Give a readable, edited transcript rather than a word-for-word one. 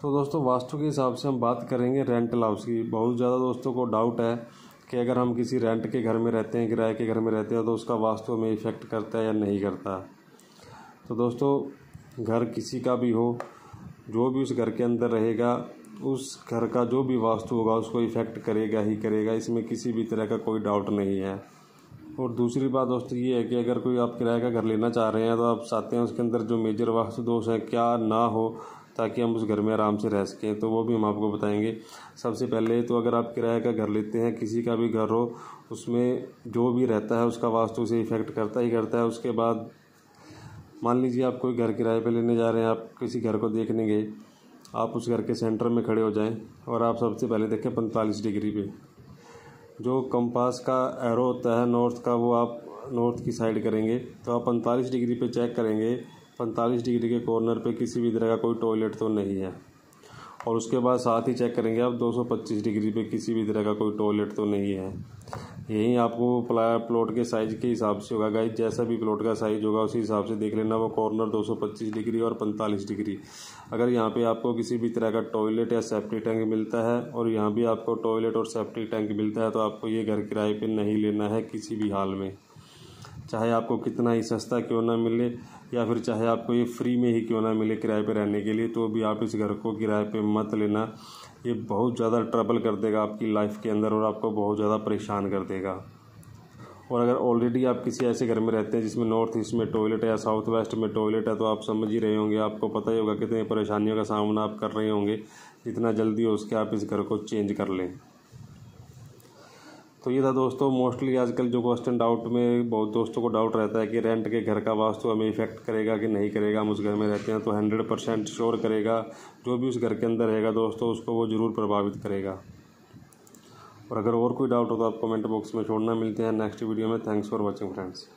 तो दोस्तों वास्तु के हिसाब से हम बात करेंगे रेंटल हाउस की। बहुत ज़्यादा दोस्तों को डाउट है कि अगर हम किसी रेंट के घर में रहते हैं, किराए के घर में रहते हैं, तो उसका वास्तु में इफ़ेक्ट करता है या नहीं करता। तो दोस्तों घर किसी का भी हो, जो भी उस घर के अंदर रहेगा, उस घर का जो भी वास्तु होगा उसको इफ़ेक्ट करेगा ही करेगा, इसमें किसी भी तरह का कोई डाउट नहीं है। और दूसरी बात दोस्तों ये है कि अगर कोई आप किराए का घर लेना चाह रहे हैं तो आप चाहते हैं उसके अंदर जो मेजर वास्तु दोष है क्या ना हो, ताकि हम उस घर में आराम से रह सकें, तो वो भी हम आपको बताएंगे। सबसे पहले तो अगर आप किराए का घर लेते हैं, किसी का भी घर हो, उसमें जो भी रहता है उसका वास्तु से इफ़ेक्ट करता ही करता है। उसके बाद मान लीजिए आप कोई घर किराए पे लेने जा रहे हैं, आप किसी घर को देखने गए, आप उस घर के सेंटर में खड़े हो जाएं और आप सबसे पहले देखें 45 डिग्री पे जो कंपास का एरो होता है नॉर्थ का, वो आप नॉर्थ की साइड करेंगे तो आप 45 डिग्री पे चेक करेंगे 45 डिग्री के कॉर्नर पे किसी भी तरह का कोई टॉयलेट तो नहीं है। और उसके बाद साथ ही चेक करेंगे आप 225 डिग्री पे किसी भी तरह का कोई टॉयलेट तो नहीं है। यही आपको प्लॉट के साइज़ के हिसाब से होगा गाइस, जैसा भी प्लॉट का साइज़ होगा उसी हिसाब से देख लेना, वो कॉर्नर 225 डिग्री और 45 डिग्री। अगर यहाँ पे आपको किसी भी तरह का टॉयलेट या सेप्टिक टैंक मिलता है और यहाँ भी आपको टॉयलेट और सेप्टिक टैंक मिलता है तो आपको ये घर किराए पे नहीं लेना है किसी भी हाल में, चाहे आपको कितना ही सस्ता क्यों ना मिले या फिर चाहे आपको ये फ्री में ही क्यों ना मिले किराए पे रहने के लिए, तो भी आप इस घर को किराए पे मत लेना। ये बहुत ज़्यादा ट्रबल कर देगा आपकी लाइफ के अंदर और आपको बहुत ज़्यादा परेशान कर देगा। और अगर ऑलरेडी आप किसी ऐसे घर में रहते हैं जिसमें नॉर्थ ईस्ट में टॉयलेट है या साउथ वेस्ट में टॉयलेट है, तो आप समझ ही रहे होंगे, आपको पता ही होगा कितनी परेशानियों का सामना आप कर रहे होंगे। जितना जल्दी हो उसके आप इस घर को चेंज कर लें। तो ये था दोस्तों मोस्टली आजकल जो क्वेश्चन डाउट में बहुत दोस्तों को डाउट रहता है कि रेंट के घर का वास्तु हमें इफ़ेक्ट करेगा कि नहीं करेगा। हम उस घर में रहते हैं तो 100% श्योर करेगा, जो भी उस घर के अंदर रहेगा दोस्तों उसको वो ज़रूर प्रभावित करेगा। और अगर और कोई डाउट हो तो आप कमेंट बॉक्स में छोड़ना। मिलते हैं नेक्स्ट वीडियो में। Thanks for watching friends.